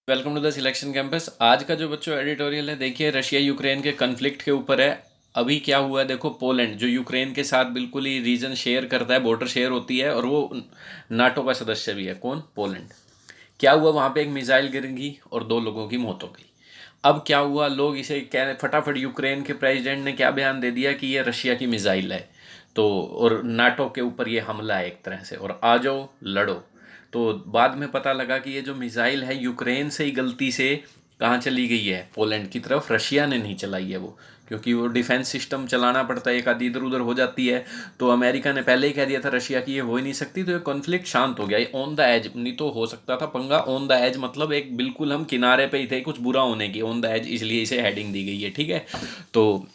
Welcome to the selection campus. आज का जो बच्चों एडिटोरियल है, देखिए रशिया यूक्रेन के कन्फ्लिक्ट के ऊपर है। अभी क्या हुआ है देखो, पोलैंड जो यूक्रेन के साथ बिल्कुल ही रीजन शेयर करता है, बॉर्डर शेयर होती है और वो नाटो का सदस्य भी है। कौन? पोलैंड। क्या हुआ वहाँ पे, एक मिसाइल गिर गई और 2 लोगों की मौत हो गई। अब क्या हुआ, लोग इसे क्या फटाफट यूक्रेन के प्रेसिडेंट ने क्या बयान दे दिया कि ये रशिया की मिसाइल है, तो और नाटो के ऊपर ये हमला है एक तरह से, और आ जाओ लड़ो। तो बाद में पता लगा कि ये जो मिसाइल है यूक्रेन से ही गलती से कहाँ चली गई है, पोलैंड की तरफ। रशिया ने नहीं चलाई है वो, क्योंकि वो डिफेंस सिस्टम चलाना पड़ता है, एक आधी इधर उधर हो जाती है। तो अमेरिका ने पहले ही कह दिया था रशिया की ये हो ही नहीं सकती, तो ये कॉन्फ्लिक्ट शांत हो गया। ये ऑन द एज नहीं तो हो सकता था पंगा। ऑन द एज मतलब एक बिल्कुल हम किनारे पे ही थे कुछ बुरा होने की, ऑन द एज इसलिए इसे हेडिंग दी गई है। ठीक है, तो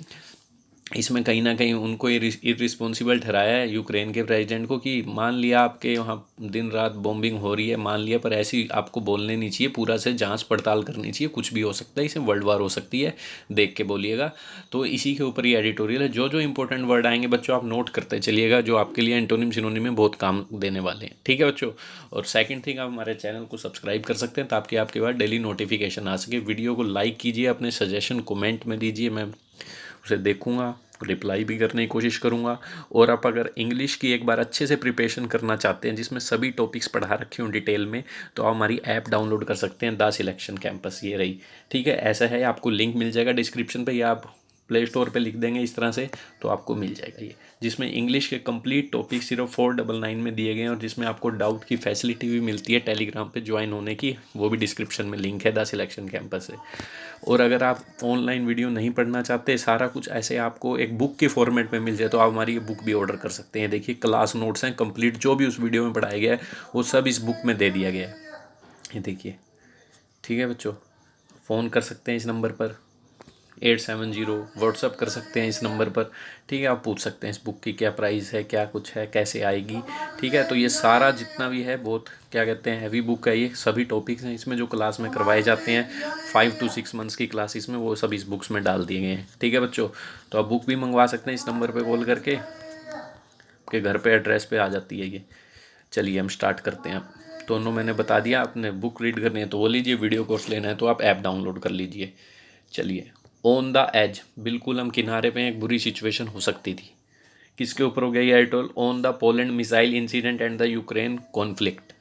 इसमें कहीं ना कहीं उनको इरिस्पॉन्सिबल ठहराया है यूक्रेन के प्रेसिडेंट को, कि मान लिया आपके वहाँ दिन रात बॉम्बिंग हो रही है, मान लिया, पर ऐसी आपको बोलने नहीं चाहिए, पूरा से जांच पड़ताल करनी चाहिए, कुछ भी हो सकता है, इसे वर्ल्ड वार हो सकती है, देख के बोलिएगा। तो इसी के ऊपर ये एडिटोरियल है। जो जो इंपॉर्टेंट वर्ड आएंगे बच्चों आप नोट करते चलिएगा, जो आपके लिए एंटोनिम सिनोनिम में बहुत काम देने वाले हैं। ठीक है बच्चों। और सेकंड थिंग, आप हमारे चैनल को सब्सक्राइब कर सकते हैं ताकि आपके पास डेली नोटिफिकेशन आ सके। वीडियो को लाइक कीजिए, अपने सजेशन कमेंट में दीजिए, मैं उसे देखूंगा, रिप्लाई भी करने की कोशिश करूंगा। और आप अगर इंग्लिश की एक बार अच्छे से प्रिपरेशन करना चाहते हैं, जिसमें सभी टॉपिक्स पढ़ा रखे हों डिटेल में, तो आप हमारी ऐप डाउनलोड कर सकते हैं, द सिलेक्शन कैंपस, ये रही। ठीक है, ऐसा है, आपको लिंक मिल जाएगा डिस्क्रिप्शन पे, या आप प्ले स्टोर पे लिख देंगे इस तरह से, तो आपको मिल जाएगा ये, जिसमें इंग्लिश के कंप्लीट टॉपिक सिर्फ 499 में दिए गए हैं, और जिसमें आपको डाउट की फैसिलिटी भी मिलती है टेलीग्राम पे ज्वाइन होने की, वो भी डिस्क्रिप्शन में लिंक है द सिलेक्शन कैंपस से। और अगर आप ऑनलाइन वीडियो नहीं पढ़ना चाहते, सारा कुछ ऐसे आपको एक बुक के फॉर्मेट में मिल जाए, तो आप हमारी ये बुक भी ऑर्डर कर सकते हैं। देखिए क्लास नोट्स हैं कंप्लीट, जो भी उस वीडियो में पढ़ाया गया है वो सब इस बुक में दे दिया गया है, ये देखिए। ठीक है बच्चों, फ़ोन कर सकते हैं इस नंबर पर 870, व्हाट्सअप कर सकते हैं इस नंबर पर। ठीक है, आप पूछ सकते हैं इस बुक की क्या प्राइस है, क्या कुछ है, कैसे आएगी। ठीक है, तो ये सारा जितना भी है बहुत क्या कहते हैं हैवी बुक है, ये सभी टॉपिक्स हैं इसमें जो क्लास में करवाए जाते हैं 5 to 6 मंथ्स की क्लासेस में, वो सब इस बुक्स में डाल दिए गए हैं। ठीक है बच्चों, तो आप बुक भी मंगवा सकते हैं इस नंबर पर कॉल करके, आपके घर पे एड्रेस पे आ जाती है ये। चलिए हम स्टार्ट करते हैं। दोनों मैंने बता दिया, आपने बुक रीड करनी है तो वो लीजिए, वीडियो कोर्स लेना है तो आप ऐप डाउनलोड कर लीजिए। चलिए, ऑन द एज, बिल्कुल हम किनारे पे एक बुरी सिचुएशन हो सकती थी। किसके ऊपर हो गया ये atoll? On the Poland missile incident and the Ukraine conflict.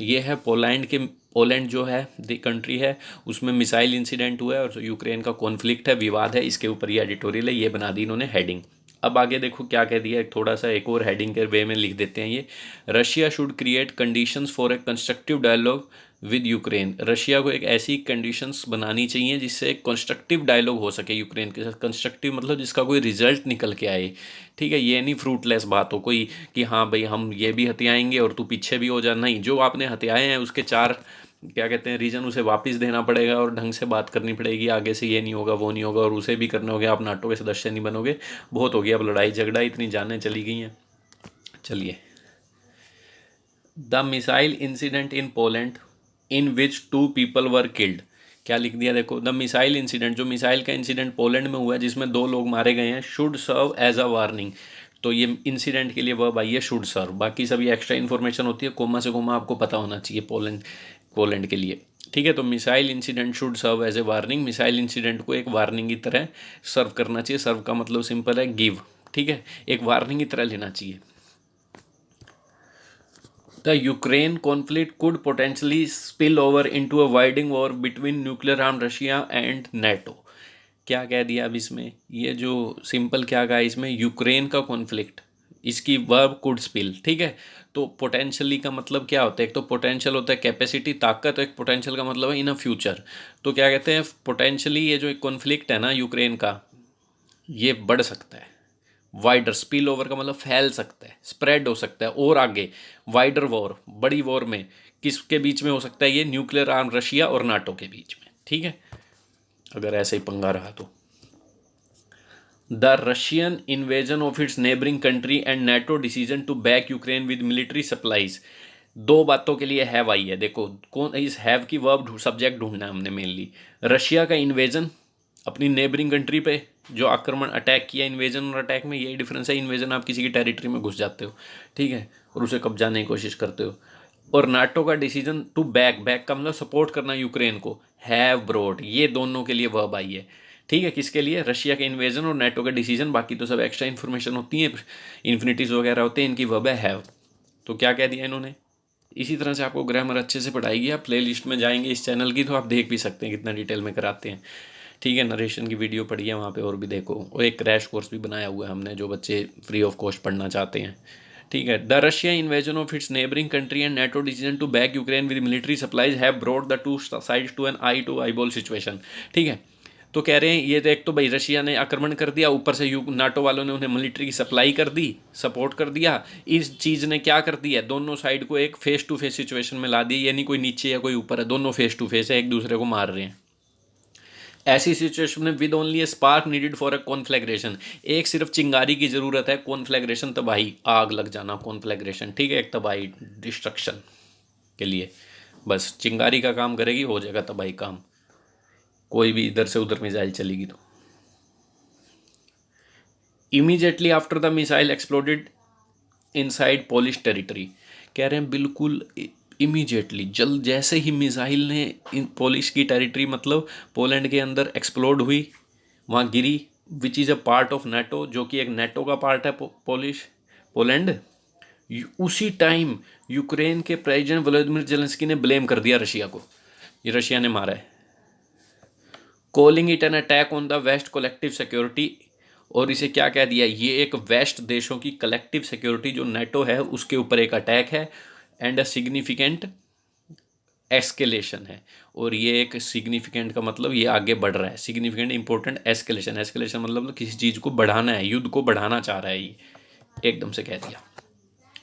ये है पोलैंड के, पोलैंड जो है द कंट्री है, उसमें मिसाइल इंसिडेंट हुआ है और जो यूक्रेन का कॉन्फ्लिक्ट है, विवाद है, इसके ऊपर ये एडिटोरियल है, ये बना दी इन्होंने हेडिंग। अब आगे देखो क्या कह दिया, थोड़ा सा एक और हेडिंग के वे में लिख देते हैं ये। Russia should create conditions for a constructive dialogue with Ukraine. Russia को एक ऐसी कंडीशंस बनानी चाहिए जिससे एक कंस्ट्रक्टिव डायलॉग हो सके यूक्रेन के साथ। कंस्ट्रक्टिव मतलब जिसका कोई रिजल्ट निकल के आए। ठीक है, ये नहीं फ्रूटलेस बात हो कोई, कि हाँ भाई हम ये भी हथियाएंगे और तू पीछे भी हो जा। नहीं, जो आपने हथियाए हैं उसके 4 क्या कहते हैं रीजन, उसे वापस देना पड़ेगा और ढंग से बात करनी पड़ेगी। आगे से ये नहीं होगा, वो नहीं होगा, और उसे भी करने होगा, आप नाटो के सदस्य नहीं बनोगे। बहुत हो गया अब लड़ाई झगड़ा, इतनी जानें चली गई हैं। चलिए, the missile incident in Poland in which 2 people were killed. क्या लिख दिया देखो, द मिसाइल इंसिडेंट, जो मिसाइल का इंसिडेंट पोलैंड में हुआ है जिसमें 2 लोग मारे गए हैं, should serve as a warning. तो ये इंसिडेंट के लिए वर्ब आई है शुड सर्व, बाकी सभी एक्स्ट्रा इन्फॉर्मेशन होती है, कोमा से कोमा आपको पता होना चाहिए पोलैंड, पोलैंड के लिए। ठीक है, तो missile incident should serve as a warning, missile incident को एक वार्निंग की तरह सर्व करना चाहिए। सर्व का मतलब सिंपल है गिव। ठीक है, एक वार्निंग की तरह लेना चाहिए। The Ukraine conflict could potentially spill over into a widening war between nuclear armed Russia and NATO। क्या कह दिया अब इसमें, ये जो सिंपल क्या कहा इसमें, यूक्रेन का कॉन्फ्लिक्ट, इसकी वर्ब कुड स्पिल। ठीक है, तो पोटेंशियली का मतलब क्या होता है, एक तो पोटेंशियल होता है कैपेसिटी ताकत, तो एक पोटेंशियल का मतलब है इन अ फ्यूचर। तो क्या कहते हैं पोटेंशियली, ये जो कॉन्फ्लिक्ट है ना यूक्रेन का, ये बढ़ सकता है। वाइडर, स्पिल ओवर का मतलब फैल सकता है, स्प्रेड हो सकता है और आगे। वाइडर वॉर, बड़ी वॉर में किसके बीच में हो सकता है ये? न्यूक्लियर आर्म रशिया और नाटो के बीच में। ठीक है, अगर ऐसे ही पंगा रहा तो। The Russian invasion of its neighbouring country and NATO decision to back Ukraine with military supplies. 2 बातों के लिए हैव आई है, देखो कौन इस हैव की वर्ब सब्जेक्ट ढूंढना है हमने मेनली। रशिया का इन्वेजन अपनी नेबरिंग कंट्री पे जो आक्रमण, अटैक किया। इन्वेजन और अटैक में यही डिफरेंस है, इन्वेजन आप किसी की टेरिटरी में घुस जाते हो, ठीक है, और उसे कब्जाने की कोशिश करते हो। और नाटो का डिसीजन टू बैक, बैक का मतलब सपोर्ट करना यूक्रेन को, हैव ब्रोड, ये दोनों के लिए वर्ब आई है। ठीक है, किसके लिए? रशिया के इन्वेजन और नाटो का डिसीजन, बाकी तो सब एक्स्ट्रा इन्फॉर्मेशन होती है, इन्फिनिटीज वगैरह होते हैं, इनकी वर्ब है हैव। तो क्या कह दिया इन्होंने? इसी तरह से आपको ग्रामर अच्छे से पढ़ाएगी। आप प्ले लिस्ट में जाएंगे इस चैनल की तो आप देख भी सकते हैं कितना डिटेल में कराते हैं। ठीक है, नरेशन की वीडियो पढ़िए वहाँ पे, और भी देखो, और एक क्रैश कोर्स भी बनाया हुआ है हमने जो बच्चे फ्री ऑफ कॉस्ट पढ़ना चाहते हैं। ठीक है, the Russia invasion of its neighbouring country and NATO decision to back Ukraine with military supplies have brought the two sides to an eye to eyeball situation. ठीक है, तो कह रहे हैं ये तो एक तो भाई रशिया ने आक्रमण कर दिया, ऊपर से नाटो वालों ने उन्हें मिलिट्री की सप्लाई कर दी, सपोर्ट कर दिया। इस चीज़ ने क्या कर दिया, दोनों साइड को एक फेस टू फेस सिचुएशन में ला दी, यानी कोई नीचे या कोई ऊपर है, दोनों फेस टू फेस है, एक दूसरे को मार रहे हैं। ऐसी सिचुएशन में with only a spark needed for a conflagration, एक सिर्फ चिंगारी की ज़रूरत है, कॉन्फ्लैग्रेशन तबाही, आग लग जाना, कॉन्फ्लैग्रेशन। ठीक है, एक तबाही, डिस्ट्रक्शन के लिए बस चिंगारी का काम करेगी, हो जाएगा तबाही काम, कोई भी इधर से उधर मिसाइल चलेगी तो। Immediately after the missile exploded inside Polish territory, कह रहे हैं बिल्कुल इमीडिएटली, जल्द जैसे ही मिसाइल ने इन पोलिश की टेरिटरी मतलब पोलैंड के अंदर एक्सप्लोड हुई, वहाँ गिरी, which is a part of NATO, जो कि एक नाटो का पार्ट है पोलैंड। उसी टाइम यूक्रेन के प्रेसिडेंट व्लादिमीर जेलेंस्की ने ब्लेम कर दिया रशिया को, ये रशिया ने मारा है, calling it an attack on the west collective security. और इसे क्या कह दिया, ये एक वेस्ट देशों की कलेक्टिव सिक्योरिटी जो नेटो है उसके ऊपर एक अटैक है, एंड अ सिग्निफिकेंट एस्केलेशन है। और ये एक सिग्निफिकेंट का मतलब ये आगे बढ़ रहा है, सिग्निफिकेंट इंपॉर्टेंट एस्केलेशन, एस्केलेशन मतलब किसी चीज़ को बढ़ाना है, युद्ध को बढ़ाना चाह रहा है, ये एकदम से कह दिया,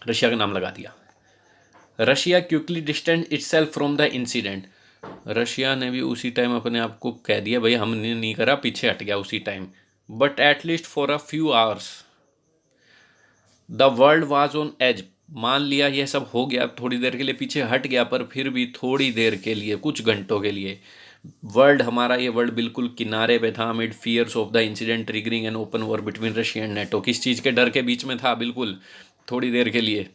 रशिया का नाम लगा दिया। Russia quickly distance itself from the incident, Russia ने भी उसी टाइम अपने आप को कह दिया भाई हमने नहीं करा, पीछे हट गया उसी time. But at least for a few hours the world was on edge, मान लिया ये सब हो गया, थोड़ी देर के लिए पीछे हट गया, पर फिर भी थोड़ी देर के लिए, कुछ घंटों के लिए वर्ल्ड, हमारा ये वर्ल्ड बिल्कुल किनारे पे था, mid fears of the incident triggering an open war between Russia and NATO, किस चीज़ के डर के बीच में था, बिल्कुल थोड़ी देर के लिए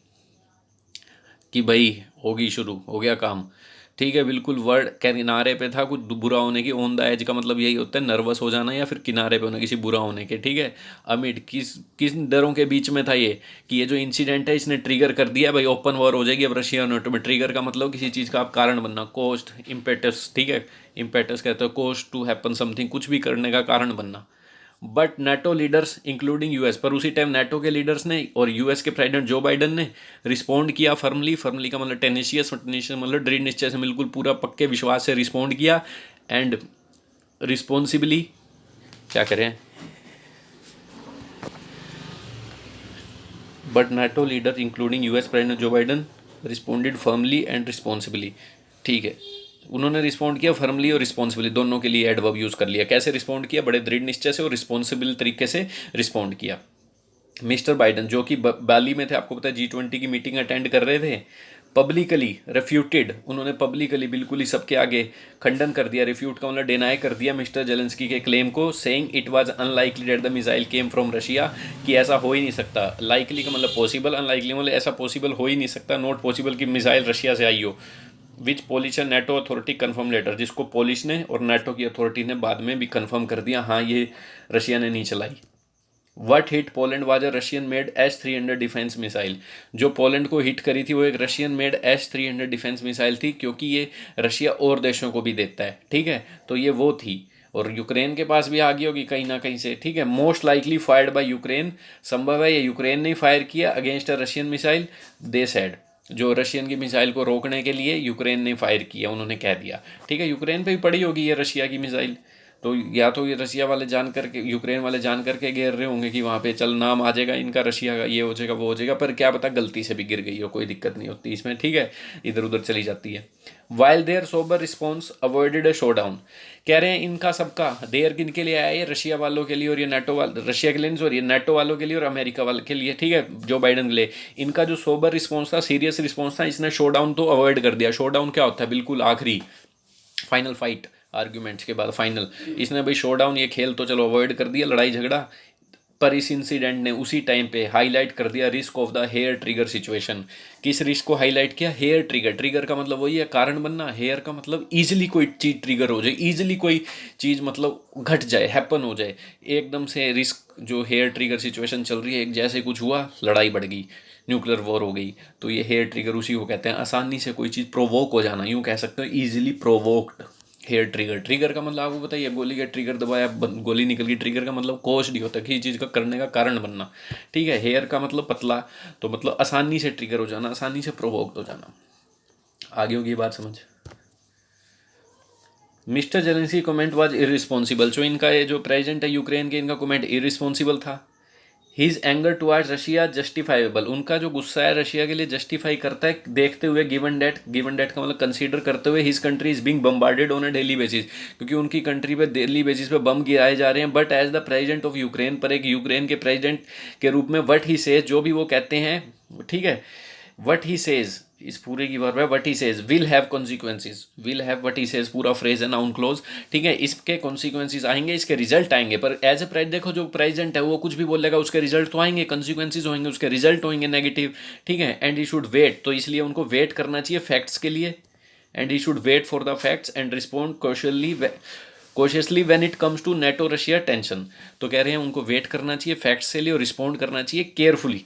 कि भाई होगी, शुरू हो गया काम। ठीक है, बिल्कुल वर्ड किनारे पे था कुछ बुरा होने की, ऑन द एज का मतलब यही होता है नर्वस हो जाना या फिर किनारे पे होना किसी बुरा होने के। ठीक है, अमिड किस किस डरों के बीच में था ये, कि ये जो इंसिडेंट है इसने ट्रिगर कर दिया भाई ओपन वॉर हो जाएगी अब रशिया और नेटो में। ट्रिगर का मतलब किसी चीज़ का आप कारण बनना, कोस्ट इम्पेटस, ठीक है, इम्पेटस कहते हो कोस्ट टू हैपन समथिंग, कुछ भी करने का कारण बनना। But NATO leaders including US, पर उसी टाइम नेटो के लीडर्स ने और यूएस के प्रेसिडेंट जो बाइडन ने रिस्पॉन्ड किया फर्मली, फर्मली का मतलब टेनेशियस, टेनेशियस मतलब दृढ़ निश्चय से, बिल्कुल पूरा पक्के विश्वास से रिस्पॉन्ड किया, एंड रिस्पॉन्सिबली क्या करें, but NATO leader including US president Joe Biden responded firmly and responsibly. ठीक है, उन्होंने रिस्पॉन्ड किया फर्मली और रिस्पॉन्सिबली, दोनों के लिए एडवर्ब यूज़ कर लिया। कैसे रिस्पॉन्ड किया, बड़े दृढ़ निश्चय से और रिस्पॉन्सिबल तरीके से रिस्पॉन्ड किया। मिस्टर बाइडन जो कि बाली में थे, आपको पता है G20 की मीटिंग अटेंड कर रहे थे, पब्लिकली रेफ्यूटेड, उन्होंने पब्लिकली बिल्कुल ही सबके आगे खंडन कर दिया, रिफ्यूट का मतलब डिनाई कर दिया मिस्टर जेलेंस्की के क्लेम को, saying it was unlikely that the missile came from Russia, कि ऐसा हो ही नहीं सकता, लाइकली का मतलब पॉसिबल, अनलाइकली मतलब ऐसा पॉसिबल हो ही नहीं सकता, नॉट पॉसिबल कि मिसाइल रशिया से आई हो। Which Polish and NATO authority confirm later, जिसको पोलिश ने और नेटो की अथॉरिटी ने बाद में भी कन्फर्म कर दिया, हाँ ये रशिया ने नहीं चलाई। What hit Poland was a Russian made S-300 defence missile, जो पोलैंड को हिट करी थी वो एक Russian made S-300 defence missile थी, क्योंकि ये रशिया और देशों को भी देता है। ठीक है, तो ये वो थी, और यूक्रेन के पास भी आ गई होगी कहीं ना कहीं से। ठीक है, most likely fired by Ukraine, संभव है ये यूक्रेन ने फायर किया against a Russian missile, they said, जो रशियन की मिसाइल को रोकने के लिए यूक्रेन ने फायर किया, उन्होंने कह दिया। ठीक है, यूक्रेन पे भी पड़ी होगी ये रशिया की मिसाइल, तो या तो ये रशिया वाले जान करके, यूक्रेन वाले जान करके घेर रहे होंगे कि वहाँ पे चल नाम आ जाएगा इनका रशिया का, ये हो जाएगा वो हो जाएगा, पर क्या पता गलती से भी गिर गई हो, कोई दिक्कत नहीं होती इसमें। ठीक है, इधर उधर चली जाती है। While their sober response avoided a showdown, कह रहे हैं इनका सबका देयर किन के लिए आया, ये रशिया वालों के लिए और ये नेटो वाले, रशिया के लिए और ये नेटो वालों के लिए और अमेरिका वाले के लिए। ठीक है, जो बाइडन के लिए इनका जो सोबर रिस्पॉन्स था, सीरियस रिस्पॉन्स था, इसने शोडाउन तो अवॉइड कर दिया। शोडाउन क्या होता है, बिल्कुल आखिरी फाइनल फाइट, आर्ग्यूमेंट्स के बाद फाइनल, इसने भाई शो डाउन, ये खेल तो चलो अवॉइड कर दिया, लड़ाई झगड़ा, पर इस इंसिडेंट ने उसी टाइम पे हाईलाइट कर दिया risk of the hair trigger situation. किस रिस्क को हाईलाइट किया? Hair trigger. ट्रिगर का मतलब वही है कारण बनना, हेयर का मतलब ईजिली कोई चीज़ ट्रिगर हो जाए, ईजिली कोई चीज़ मतलब घट जाए, हैपन हो जाए एकदम से। रिस्क जो हेयर ट्रिगर सिचुएशन चल रही है, एक जैसे कुछ हुआ, लड़ाई बढ़ गई, न्यूक्लियर वॉर हो गई, तो ये हेयर ट्रिगर उसी को कहते हैं। आसानी से कोई चीज़ प्रोवोक हो जाना, यूँ कह सकते हो easily provoked. Hair trigger. Trigger का मतलब आपको बताइए, गोली का ट्रिगर दबाया, गोली निकल गई। ट्रिगर का मतलब कोज नहीं होता, किसी चीज़ का करने का कारण बनना। ठीक है, हेयर का मतलब पतला, तो मतलब आसानी से ट्रिगर हो जाना, आसानी से प्रोवोक्ड हो जाना। आगे होगी बात समझ। Mister Zelensky comment was irresponsible. जो इनका ये जो प्रेसिडेंट है यूक्रेन के, इनका कमेंट इरिस्पॉन्सिबल था। His anger towards Russia justifiable. उनका जो गुस्सा है रशिया के लिए जस्टिफाई करता है देखते हुए, गिवन डेट का मतलब कंसीडर करते हुए, his country is being bombarded on a daily basis, क्योंकि उनकी कंट्री पे डेली बेसिस पे बम गिराए जा रहे हैं। But as the president of Ukraine, पर एक यूक्रेन के प्रेसिडेंट के रूप में, वट ही सेज, जो भी वो कहते हैं, ठीक है, वट ही सेज, इस पूरे की वर्ब है what he says, will have consequences. Will have what he says पूरा फ्रेज है, नाउन क्लोज। ठीक है, इसके कॉन्सिक्वेंसेज आएंगे, इसके रिजल्ट आएंगे। पर एज ए प्रेसिडेंट देखो, जो प्रेसिडेंट है वो कुछ भी बोलेगा, उसके रिजल्ट तो आएंगे, कॉन्सिक्वेंसेज होंगे, उसके रिजल्ट होंगे नेगेटिव। ठीक है, एंड ही शुड वेट, तो इसलिए उनको वेट करना चाहिए फैक्ट्स के लिए। And he should wait for the facts and respond cautiously when it comes to NATO Russia tension. तो कह रहे हैं उनको वेट करना चाहिए फैक्ट्स के लिए, और रिस्पॉन्ड करना चाहिए केयरफुली।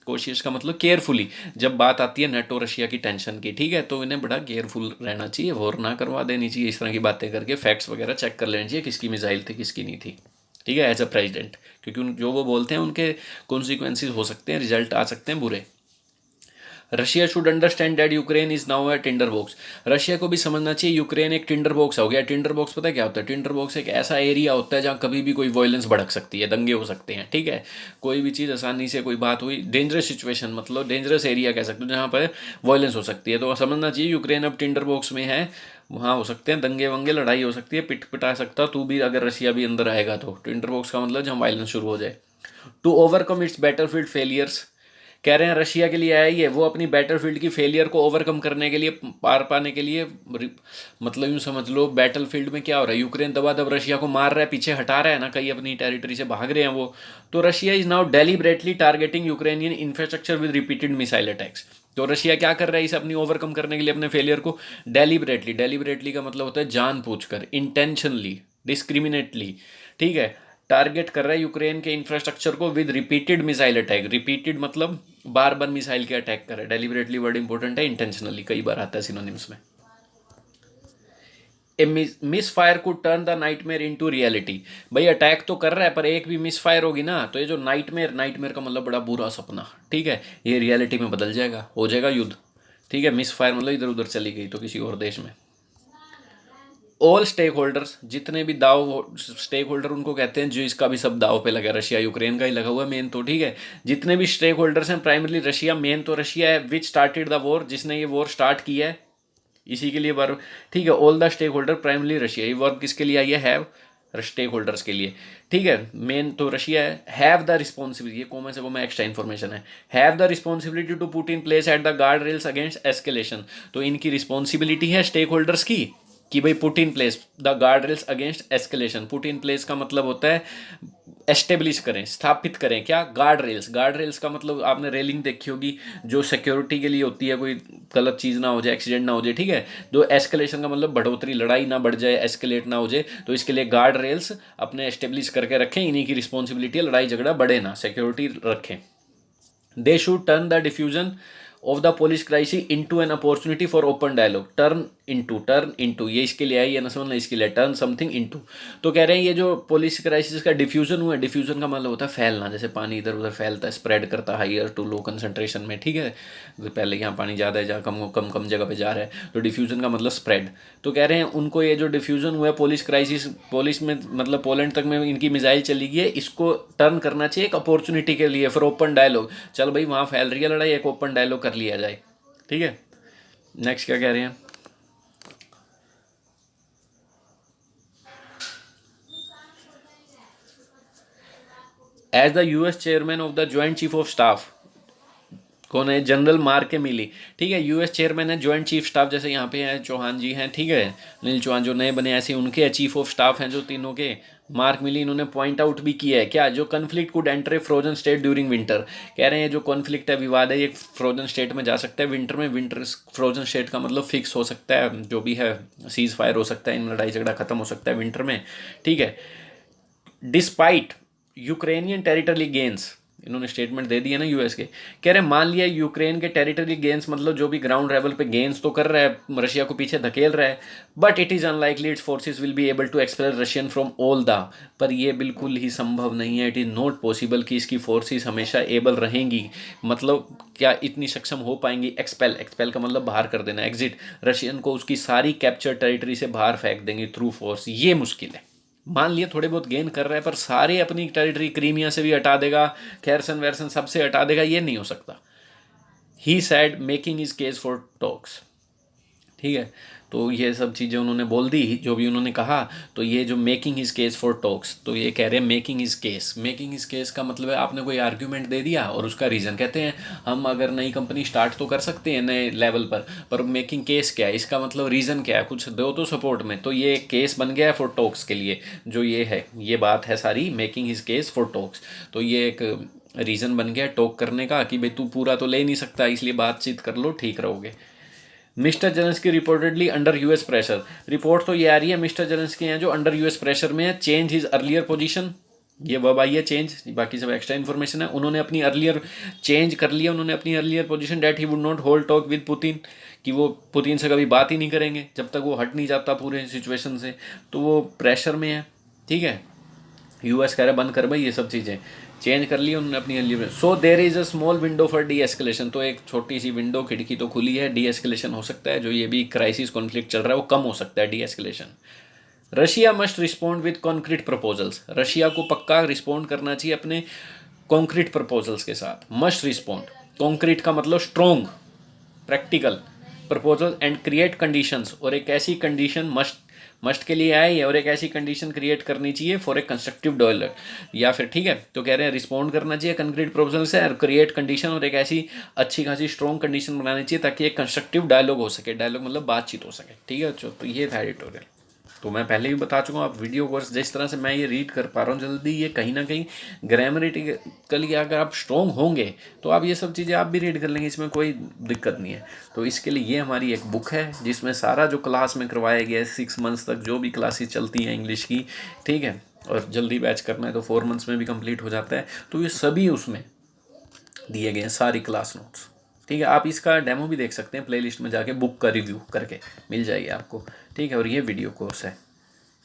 कोशिश का मतलब केयरफुली, जब बात आती है नेटो रशिया की टेंशन की। ठीक है, तो इन्हें बड़ा केयरफुल रहना चाहिए, वॉर ना करवा देनी चाहिए, इस तरह की बातें करके फैक्ट्स वगैरह चेक कर लेनी चाहिए, किसकी मिसाइल थी किसकी नहीं थी। ठीक है, एज अ प्रेसिडेंट, क्योंकि जो वो बोलते हैं उनके कॉन्सिक्वेंसेज हो सकते हैं, रिजल्ट आ सकते हैं बुरे। Russia should understand that Ukraine is now a Tinder box. Russia को भी समझना चाहिए यूक्रेन एक टिंडर बॉक्स हो गया। टिंडर बॉक्स पता है क्या होता है? टिंडर बॉक्स एक ऐसा एरिया होता है जहाँ कभी भी कोई वायलेंस भड़क सकती है, दंगे हो सकते हैं। ठीक है, कोई भी चीज़ आसानी से, कोई बात हुई, डेंजरस सिचुएशन, मतलब डेंजरस एरिया कह सकते हो, जहाँ पर वायलेंस हो सकती है। तो समझना चाहिए यूक्रेन अब टिंडर बॉक्स में है, वहाँ हो सकते हैं दंगे वंगे, लड़ाई हो सकती है, पिट पिटा सकता तू भी अगर रशिया भी अंदर आएगा तो। टिंडर बॉक्स का मतलब जहाँ वायलेंस शुरू हो जाए। To overcome its battlefield failures. कह रहे हैं रशिया के लिए आया ही है, वो अपनी बैटलफील्ड की फेलियर को ओवरकम करने के लिए, पार पाने के लिए, मतलब यूँ समझ लो बैटलफील्ड में क्या हो रहा है, यूक्रेन दबा दब रशिया को मार रहा है, पीछे हटा रहा है ना, कई अपनी टेरिटरी से भाग रहे हैं वो। तो Russia is now deliberately targeting Ukrainian infrastructure with repeated missile attacks. तो रशिया क्या कर रहा है इसे अपनी ओवरकम करने के लिए, अपने फेलियर को डेलिबरेटली, डेलिबरेटली का मतलब होता है जानबूझकर, इंटेंशनली, डिस्क्रिमिनेटली, ठीक है, टारगेट कर रहा है यूक्रेन के इंफ्रास्ट्रक्चर को with repeated missile attack. Repeated मतलब बार बार मिसाइल के अटैक कर रहा है। डेलिबरेटली वर्ड इंपॉर्टेंट है, इंटेंशनली कई बार आता है सिनोनिम्स में। ए मिस फायर को turn the nightmare into reality. भाई अटैक तो कर रहा है, पर एक भी मिस फायर होगी ना, तो ये जो नाइटमेयर, नाइटमेयर का मतलब बड़ा बुरा सपना, ठीक है, ये रियलिटी में बदल जाएगा, हो जाएगा युद्ध। ठीक है, मिस फायर मतलब इधर उधर चली गई तो किसी और देश में। ऑल स्टेक होल्डर्स, जितने भी दाव, स्टेक होल्डर उनको कहते हैं जो इसका भी सब दाव पे लगा, रशिया यूक्रेन का ही लगा हुआ है मेन तो। ठीक है, जितने भी स्टेक होल्डर्स हैं, प्राइमरली रशिया, मेन तो रशिया है, विच स्टार्टेड द वॉर, जिसने ये वॉर स्टार्ट किया है, इसी के लिए वर्ब। ठीक है, all the stakeholder, primarily Russia, ये वर्ब किसके लिए आई है? हैव, स्टेक होल्डर्स के लिए। ठीक है, मेन तो रशिया है। हैव द रिस्पॉन्सिबिलिटी, ये कॉमा से कॉमा एक्स्ट्रा इन्फॉर्मेशन है। Have the responsibility to put in place at the guard rails against escalation. तो इनकी रिस्पॉन्सिबिलिटी है स्टेक होल्डर्स की, कि भाई put in place the guard rails against escalation. Put in place का मतलब होता है एस्टेब्लिश करें, स्थापित करें। क्या? Guard rails. गार्ड रेल्स का मतलब आपने रेलिंग देखी होगी, जो सिक्योरिटी के लिए होती है, कोई गलत चीज़ ना हो जाए, एक्सीडेंट ना हो जाए। ठीक है, जो एस्केलेशन का मतलब बढ़ोतरी, लड़ाई ना बढ़ जाए, एस्केलेट ना हो जाए, तो इसके लिए गार्ड रेल्स अपने एस्टेब्लिश करके रखें। इन्हीं की रिस्पॉन्सिबिलिटी है, लड़ाई झगड़ा बढ़े ना, सिक्योरिटी रखें। They should turn the diffusion of the Polish crisis into an opportunity for open dialogue. Turn into, ये इसके लिए आई, ये ना समझना, इसके लिए टर्न समथिंग इनटू। तो कह रहे हैं ये जो पोलिश क्राइसिस का डिफ्यूजन हुआ है, डिफ्यूजन का मतलब होता है फैलना, जैसे पानी इधर उधर फैलता है, स्प्रेड करता है हाइयर टू लो कंसंट्रेशन में। ठीक है, पहले यहाँ पानी ज़्यादा है, जहाँ कम कम कम जगह पे जा रहा है, तो डिफ्यूजन का मतलब स्प्रेड। तो कह रहे हैं उनको ये जो डिफ्यूजन हुआ है पोलिश क्राइसिस, पोलिश में मतलब पोलैंड तक में इनकी मिसाइल चली गई है, इसको टर्न करना चाहिए एक अपॉर्चुनिटी के लिए, फिर ओपन डायलॉग। चल भाई वहाँ फैल रही है लड़ाई, एक ओपन डायलॉग कर लिया जाए। ठीक है, नेक्स्ट क्या कह रहे हैं? As the US chairman of the joint chief of staff, कौन है? जनरल मार्क मिली, ठीक है। यूएस चेयरमैन है जॉइंट चीफ स्टाफ, जैसे यहाँ पे हैं चौहान जी हैं, ठीक है, अनिल चौहान जो नए बने, ऐसे उनके चीफ ऑफ स्टाफ हैं जो तीनों के, मार्क मिली। इन्होंने पॉइंट आउट भी किया है क्या, जो conflict could enter a frozen state during winter. कह रहे हैं जो कॉन्फ्लिक्ट है, विवाद है, ये फ्रोजन स्टेट में जा सकता है विंटर में। विंटर फ्रोजन स्टेट का मतलब फिक्स हो सकता है, जो भी है सीज फायर हो सकता है, इन लड़ाई झगड़ा खत्म हो सकता है विंटर में, ठीक है। डिस्पाइट यूक्रेनियन टेरिटरी गेन्स, इन्होंने स्टेटमेंट दे दिया ना यूएस के, कह रहे मान लिया यूक्रेन के टेरिटरी गेन्स, मतलब जो भी ग्राउंड लेवल पे गेन्स तो कर रहा है, रशिया को पीछे धकेल रहा है, but it is unlikely its forces will be able to expel Russian from all the, पर ये बिल्कुल ही संभव नहीं है, इट इज़ नॉट पॉसिबल कि इसकी फोर्सेस हमेशा एबल रहेंगी, मतलब क्या इतनी सक्षम हो पाएंगी एक्सपेल, एक्सपेल का मतलब बाहर कर देना, एग्जिट, रशियन को उसकी सारी कैप्चर टेरिटरी से बाहर फेंक देंगे थ्रू फोर्स, ये मुश्किल है। मान लिया थोड़े बहुत गेन कर रहा है, पर सारे अपनी टेरिटरी क्रीमिया से भी हटा देगा, खैरसन वैरसन सबसे हटा देगा, ये नहीं हो सकता। He said making is case for talks, ठीक है। तो ये सब चीज़ें उन्होंने बोल दी जो भी उन्होंने कहा। तो ये जो making his case for talks, तो ये कह रहे हैं making his case, making his case का मतलब है आपने कोई आर्ग्यूमेंट दे दिया और उसका रीज़न कहते हैं हम अगर नई कंपनी स्टार्ट तो कर सकते हैं नए लेवल पर मेकिंग केस क्या है, इसका मतलब रीज़न क्या है, कुछ दो तो सपोर्ट में। तो ये केस बन गया है फॉर टॉक्स के लिए, जो ये है, ये बात है सारी making his case for talks. तो ये एक रीज़न बन गया टॉक करने का कि भाई तू पूरा तो ले नहीं सकता, इसलिए बातचीत कर लो, ठीक रहोगे। Mister Zelensky reportedly under US pressure, report तो ये आ रही है मिस्टर जेलेंस्की हैं जो अंडर यूएस प्रेशर में है, चेंज हिज अर्लियर पोजीशन, ये वर्ब आई है चेंज, बाकी सब एक्स्ट्रा इन्फॉर्मेशन है। उन्होंने अपनी अर्लियर चेंज कर लिया, उन्होंने अपनी earlier position that he would not hold talk with Putin, कि वो पुतिन से कभी बात ही नहीं करेंगे जब तक वो हट नहीं जाता पूरे सिचुएशन से, तो वो प्रेशर में है, ठीक है। यूएस कह रहा है बंद कर भाई ये सब चीज़ें, चेंज कर ली उन्होंने अपनी अर्ली में। So there is a small window for the escalation, तो एक छोटी सी विंडो, खिड़की तो खुली है, डी एस्केलेशन हो सकता है, जो ये भी क्राइसिस कॉन्फ्लिक्ट चल रहा है वो कम हो सकता है, D escalation. Russia must respond with concrete proposals, Russia को पक्का रिस्पॉन्ड करना चाहिए अपने कॉन्क्रीट प्रपोजल्स के साथ, मस्ट रिस्पॉन्ड, कॉन्क्रीट का मतलब strong, practical, proposal and create conditions, और एक ऐसी कंडीशन मस्ट के लिए आए, और एक ऐसी कंडीशन क्रिएट करनी चाहिए फॉर ए कंस्ट्रक्टिव डायलॉग, या फिर ठीक है, तो कह रहे हैं रिस्पॉन्ड करना चाहिए कंक्रीट प्रपोजल से, और क्रिएट कंडीशन, और एक ऐसी अच्छी खासी स्ट्रॉन्ग कंडीशन बनानी चाहिए ताकि एक कंस्ट्रक्टिव डायलॉग हो सके, डायलॉग मतलब बातचीत हो सके, ठीक है। तो ये था एडिटोरियल। तो मैं पहले भी बता चुका हूँ, आप वीडियो कोर्स जिस तरह से मैं ये रीड कर पा रहा हूँ जल्दी, ये कहीं ना कहीं ग्रामेटिकली अगर आप स्ट्रॉन्ग होंगे तो आप ये सब चीज़ें आप भी रीड कर लेंगे, इसमें कोई दिक्कत नहीं है। तो इसके लिए ये हमारी एक बुक है जिसमें सारा जो क्लास में करवाया गया है 6 मंथ्स तक जो भी क्लासेस चलती हैं इंग्लिश की, ठीक है, और जल्दी बैच करना है तो 4 मंथ्स में भी कंप्लीट हो जाता है, तो ये सभी उसमें दिए गए हैं सारी क्लास नोट्स, ठीक है। आप इसका डेमो भी देख सकते हैं प्लेलिस्ट में जाके, बुक का रिव्यू करके मिल जाएगी आपको, ठीक है। और ये वीडियो कोर्स है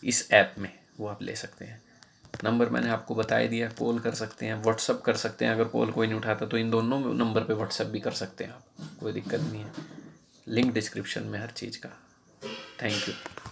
इस ऐप में, वो आप ले सकते हैं। नंबर मैंने आपको बता ही दिया, कॉल कर सकते हैं, व्हाट्सअप कर सकते हैं, अगर कॉल कोई नहीं उठाता तो इन दोनों नंबर पे व्हाट्सअप भी कर सकते हैं आप, कोई दिक्कत नहीं है। लिंक डिस्क्रिप्शन में हर चीज़ का। Thank you.